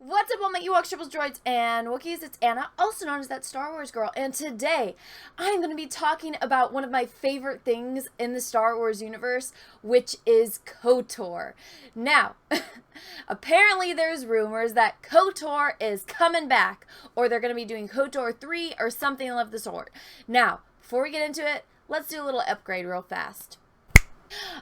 What's up, all my Ewoks, Triples, Droids, and Wookiees? It's Anna, also known as That Star Wars Girl, and today I'm going to be talking about one of my favorite things in the Star Wars universe, which is KOTOR. Now, apparently there's rumors that KOTOR is coming back, or they're going to be doing KOTOR 3 or something of the sort. Now, before we get into it, let's do a little upgrade real fast.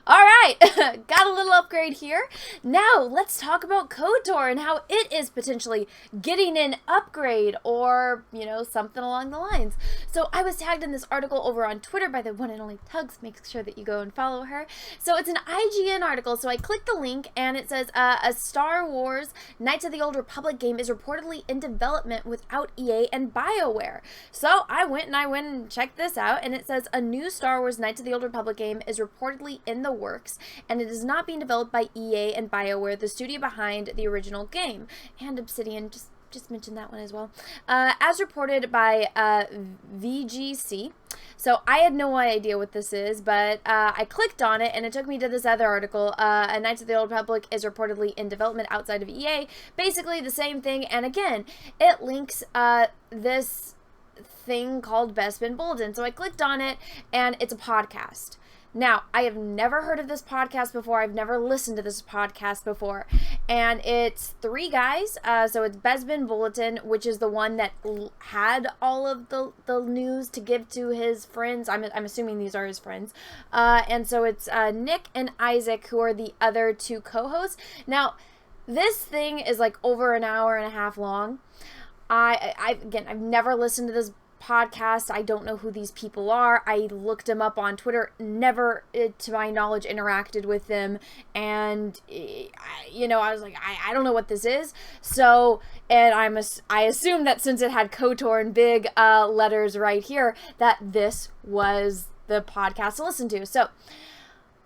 Alright, got a little upgrade here. Now, let's talk about KOTOR and how it is potentially getting an upgrade or, something along the lines. So, I was tagged in this article over on Twitter by the one and only Tugs. Make sure that you go and follow her. So, it's an IGN article. So, I clicked the link and it says, a Star Wars Knights of the Old Republic game is reportedly in development without EA and BioWare. So, I went and checked this out, and it says, a new Star Wars Knights of the Old Republic game is reportedly in the works, and it is not being developed by EA and BioWare, the studio behind the original game. And Obsidian, just mentioned that one as well. As reported by VGC. So I had no idea what this is, but I clicked on it and it took me to this other article. A Knights of the Old Republic is reportedly in development outside of EA. Basically the same thing, and again, it links this thing called Bespin Bulletin. So I clicked on it, and it's a podcast. Now, I have never heard of this podcast before. I've never listened to this podcast before. And it's three guys. So it's Bespin Bulletin, which is the one that had all of the news to give to his friends. I'm assuming these are his friends. And so it's Nick and Isaac, who are the other two co-hosts. Now, this thing is like over an hour and a half long. I've never listened to this podcast. I don't know who these people are. I looked them up on Twitter, never, to my knowledge, interacted with them, and I was like, I don't know what this is. So, and I assumed that since it had KOTOR in big letters right here, that this was the podcast to listen to. So,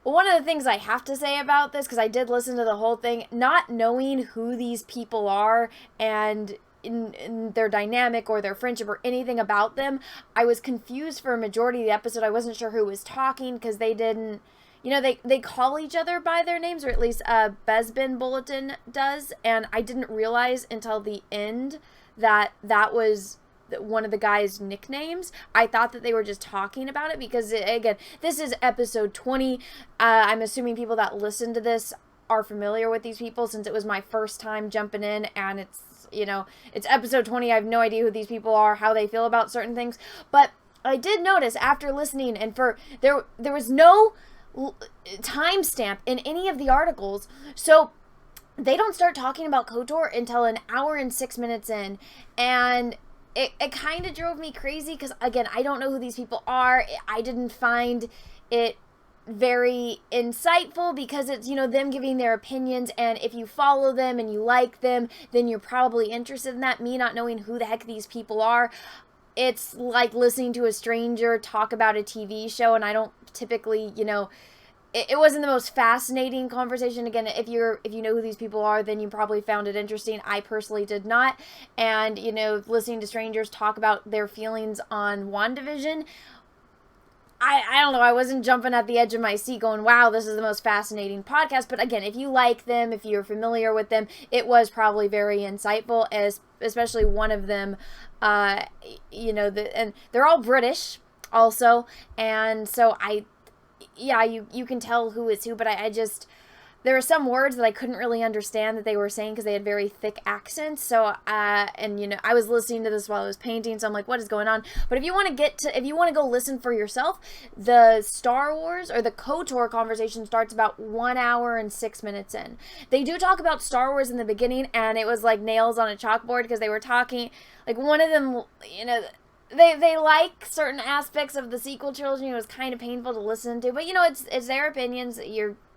one of the things I have to say about this, because I did listen to the whole thing, not knowing who these people are and in their dynamic or their friendship or anything about them, I was confused for a majority of the episode. I wasn't sure who was talking because they didn't, they call each other by their names, or at least Bespin Bulletin does, and I didn't realize until the end that was one of the guys' nicknames. I thought that they were just talking about it because, again, this is episode 20. I'm assuming people that listen to this are familiar with these people since it was my first time jumping in, and it's episode 20. I have no idea who these people are, how they feel about certain things. But I did notice after listening, and there was no timestamp in any of the articles. So they don't start talking about KOTOR until an hour and 6 minutes in. And it kind of drove me crazy because, again, I don't know who these people are. I didn't find it very insightful because it's, them giving their opinions, and if you follow them and you like them, then you're probably interested in that. Me not knowing who the heck these people are, it's like listening to a stranger talk about a TV show, and I don't typically, it wasn't the most fascinating conversation. Again, if you know who these people are, then you probably found it interesting. I personally did not. And, listening to strangers talk about their feelings on WandaVision, I don't know, I wasn't jumping at the edge of my seat going, wow, this is the most fascinating podcast. But again, if you like them, if you're familiar with them, it was probably very insightful, especially one of them, and they're all British also. And so you can tell who is who, but I just, there were some words that I couldn't really understand that they were saying because they had very thick accents. So, I was listening to this while I was painting, so I'm like, what is going on? But if you want to go listen for yourself, the Star Wars or the KOTOR conversation starts about 1 hour and 6 minutes in. They do talk about Star Wars in the beginning, and it was like nails on a chalkboard because they were talking, like one of them, They like certain aspects of the sequel trilogy. It was kind of painful to listen to, but it's their opinions.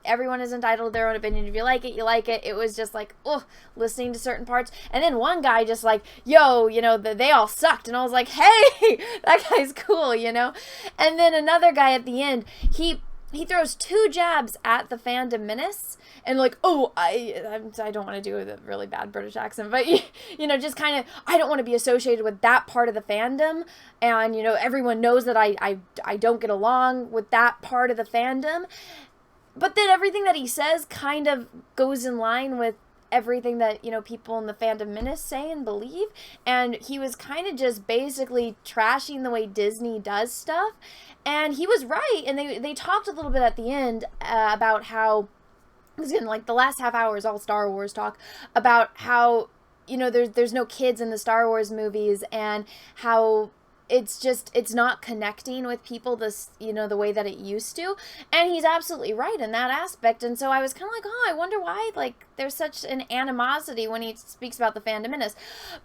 everyone is entitled to their own opinion. If you like it, you like it. It was just like, oh, listening to certain parts. And then one guy just like, yo, you know, they all sucked. And I was like, hey, that guy's cool, you know? And then another guy at the end, he throws 2 jabs at the fandom menace, and like, oh, I don't want to do a really bad British accent, but you know, just kind of, I don't want to be associated with that part of the fandom, and you know, everyone knows that I don't get along with that part of the fandom. But then everything that he says kind of goes in line with everything that, you know, people in the fandom menace say and believe, and he was kind of just basically trashing the way Disney does stuff, and he was right. And they talked a little bit at the end about how, again, like the last half hour is all Star Wars talk, about how, you know, there's no kids in the Star Wars movies, and how it's not connecting with people this, you know, the way that it used to. And he's absolutely right in that aspect. And so I was kind of like, oh, I wonder why, like, there's such an animosity when he speaks about the fandom menace.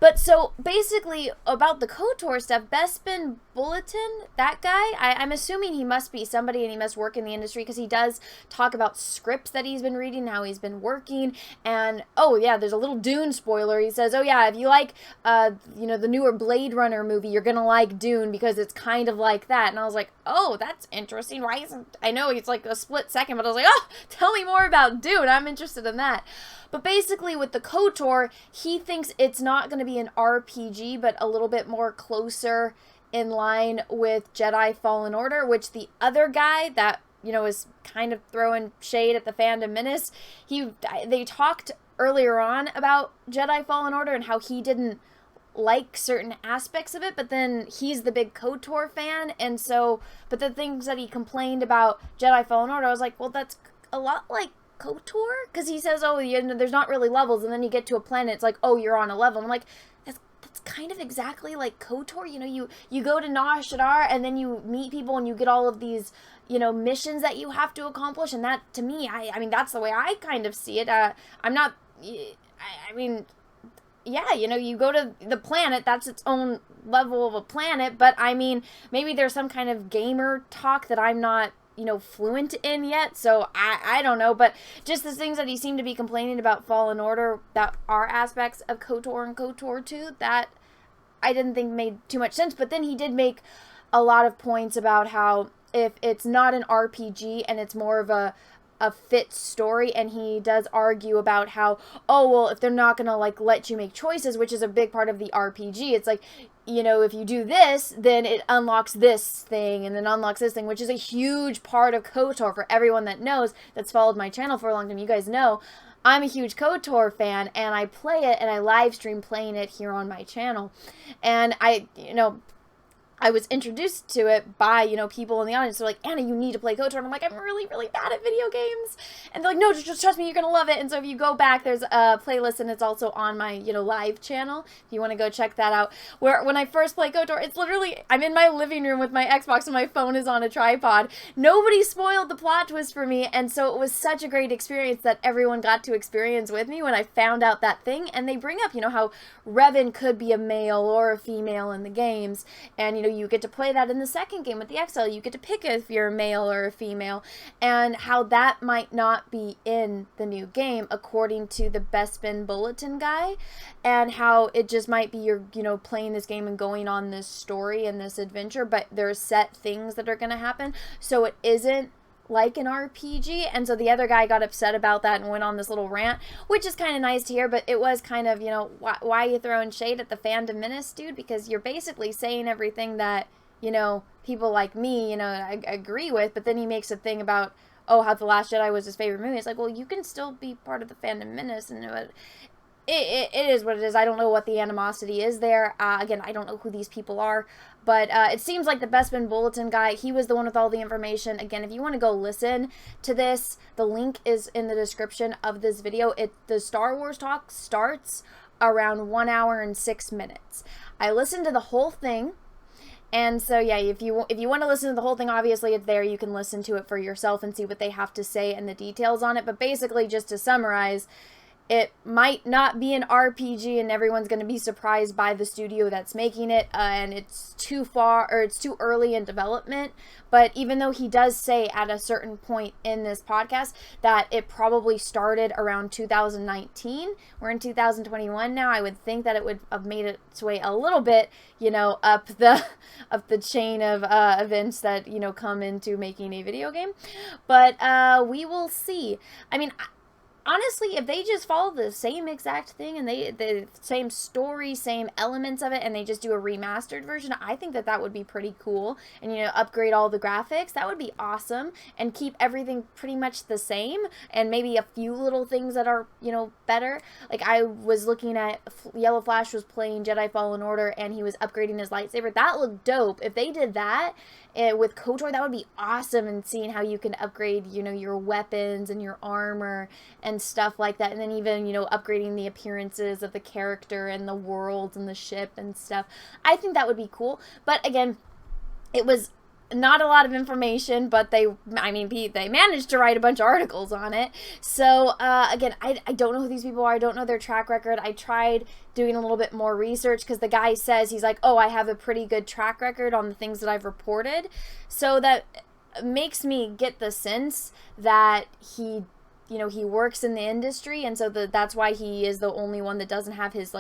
But so basically about the KOTOR stuff, Bespin Bulletin, that guy, I'm assuming he must be somebody and he must work in the industry, because he does talk about scripts that he's been reading, how he's been working. And oh yeah, there's a little Dune spoiler. He says, oh yeah, if you like you know, the newer Blade Runner movie, you're gonna like Dune, because it's kind of like that. And I was like, oh, that's interesting. Why isn't, I know it's like a split second, but I was like, oh, tell me more about Dune. I'm interested in that. But basically with the KOTOR, he thinks it's not going to be an RPG, but a little bit more closer in line with Jedi Fallen Order, which the other guy that, you know, is kind of throwing shade at the fandom menace, they talked earlier on about Jedi Fallen Order and how he didn't like certain aspects of it, but then he's the big KOTOR fan, and so, but the things that he complained about Jedi Fallen Order, I was like, well, that's a lot like KOTOR, because he says, oh, you know, there's not really levels, and then you get to a planet, it's like, oh, you're on a level. I'm like, that's kind of exactly like KOTOR. You know, you go to Nar Shaddaa, and then you meet people, and you get all of these, you know, missions that you have to accomplish, and that, to me, I mean, that's the way I kind of see it. I'm not, I mean, yeah, you know, you go to the planet, that's its own level of a planet, but I mean, maybe there's some kind of gamer talk that I'm not, you know, fluent in yet, so I don't know, but just the things that he seemed to be complaining about Fallen Order that are aspects of KOTOR and KOTOR 2 that I didn't think made too much sense. But then he did make a lot of points about how if it's not an RPG and it's more of a fit story, and he does argue about how, oh, well, if they're not gonna like let you make choices, which is a big part of the RPG, it's like, you know, if you do this, then it unlocks this thing, and then unlocks this thing, which is a huge part of KOTOR. For everyone that knows, that's followed my channel for a long time, you guys know I'm a huge KOTOR fan, and I play it, and I live stream playing it here on my channel. And I was introduced to it by, you know, people in the audience. They're like, Anna, you need to play KOTOR. And I'm like, I'm really, really bad at video games. And they're like, no, just trust me, you're going to love it. And so if you go back, there's a playlist, and it's also on my, you know, live channel. If you want to go check that out. Where when I first play KOTOR, it's literally, I'm in my living room with my Xbox, and my phone is on a tripod. Nobody spoiled the plot twist for me. And so it was such a great experience that everyone got to experience with me when I found out that thing. And they bring up, you know, how Revan could be a male or a female in the games. And, you know, you get to play that in the second game with the XL. You get to pick if you're a male or a female, and how that might not be in the new game according to the Bespin Bulletin guy, and how it just might be you're, you know, playing this game and going on this story and this adventure, but there's set things that are going to happen, so it isn't like an RPG. And so the other guy got upset about that and went on this little rant, which is kind of nice to hear, but it was kind of, you know, why are you throwing shade at the fandom menace, dude? Because you're basically saying everything that, you know, people like me, you know, I agree with. But then he makes a thing about, oh, how The Last Jedi was his favorite movie. It's like, well, you can still be part of the fandom menace, and it is what it is. I don't know what the animosity is there. Again, I don't know who these people are, but it seems like the Bespin Bulletin guy, he was the one with all the information. Again, if you want to go listen to this, the link is in the description of this video. The Star Wars talk starts around 1 hour and 6 minutes. I listened to the whole thing. And so, yeah, if you want to listen to the whole thing, obviously it's there. You can listen to it for yourself and see what they have to say and the details on it. But basically, just to summarize, it might not be an RPG and everyone's going to be surprised by the studio that's making it, and it's too early in development. But even though he does say at a certain point in this podcast that it probably started around 2019, we're in 2021 now, I would think that it would have made its way a little bit, up the chain of events that, come into making a video game. But we will see. I mean, honestly, if they just follow the same exact thing and the same story, same elements of it, and they just do a remastered version, I think that would be pretty cool. And, upgrade all the graphics, that would be awesome. And keep everything pretty much the same, and maybe a few little things that are, better. Like, I was looking at Yellow Flash was playing Jedi Fallen Order, and he was upgrading his lightsaber. That looked dope. If they did that with KOTOR, that would be awesome. And seeing how you can upgrade, your weapons and your armor and stuff like that, and then even, upgrading the appearances of the character and the world and the ship and stuff. I think that would be cool. But again, it was not a lot of information, but they managed to write a bunch of articles on it. So again, I don't know who these people are. I don't know their track record. I tried doing a little bit more research because the guy says, he's like, oh, I have a pretty good track record on the things that I've reported. So that makes me get the sense that he works in the industry, and so that's why he is the only one that doesn't have his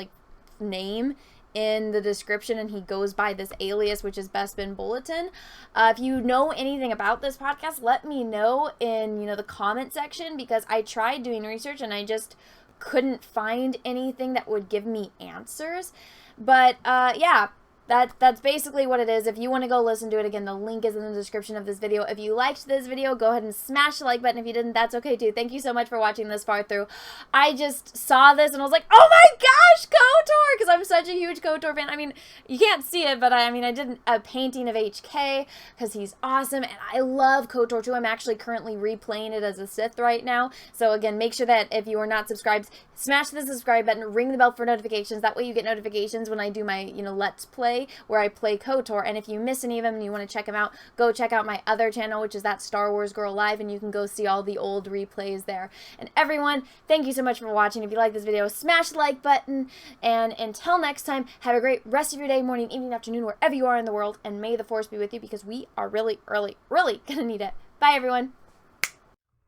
name in the description, and he goes by this alias, which is Bespin Bulletin. If you know anything about this podcast, let me know in the comment section, because I tried doing research and I just couldn't find anything that would give me answers. But yeah, that's basically what it is. If you want to go listen to it again, the link is in the description of this video. If you liked this video, go ahead and smash the like button. If you didn't, that's okay too. Thank you so much for watching this far through. I just saw this and I was like, oh my gosh, KOTOR! Because I'm such a huge KOTOR fan. I mean, you can't see it, but I did a painting of HK because he's awesome, and I love KOTOR too. I'm actually currently replaying it as a Sith right now. So again, make sure that if you are not subscribed, smash the subscribe button, ring the bell for notifications. That way you get notifications when I do my, Let's Play, where I play KOTOR. And if you miss any of them and you want to check them out, go check out my other channel, which is That Star Wars Girl Live, and you can go see all the old replays there. And everyone, thank you so much for watching. If you like this video, smash the like button. And until next time, have a great rest of your day, morning, evening, afternoon, wherever you are in the world. And may the Force be with you, because we are really, really, really gonna need it. Bye, everyone.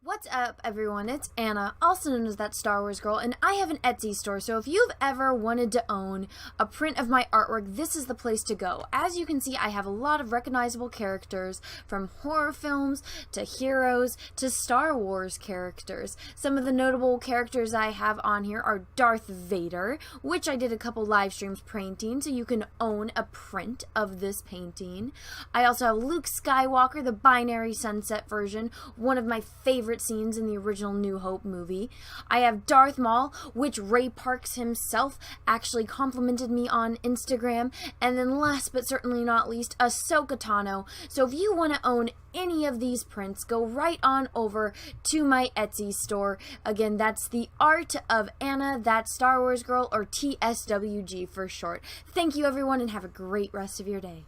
What's up, everyone? It's Anna, also known as That Star Wars Girl, and I have an Etsy store, so if you've ever wanted to own a print of my artwork, this is the place to go. As you can see, I have a lot of recognizable characters, from horror films to heroes to Star Wars characters. Some of the notable characters I have on here are Darth Vader, which I did a couple live streams painting, so you can own a print of this painting. I also have Luke Skywalker, the binary sunset version, one of my favorite scenes in the original New Hope movie. I have Darth Maul, which Ray Parks himself actually complimented me on Instagram. And then last but certainly not least, Ahsoka Tano. So if you want to own any of these prints, go right on over to my Etsy store. Again, that's The Art of Anna, That Star Wars Girl, or TSWG for short. Thank you, everyone, and have a great rest of your day.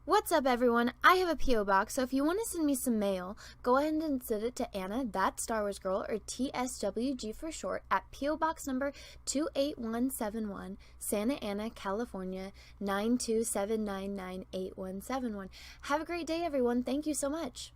What's up, everyone? I have a P.O. box, so if you want to send me some mail, go ahead and send it to Anna, That Star Wars Girl, or TSWG for short, at P.O. Box number 28171, Santa Ana, California, 927998171. Have a great day, everyone. Thank you so much.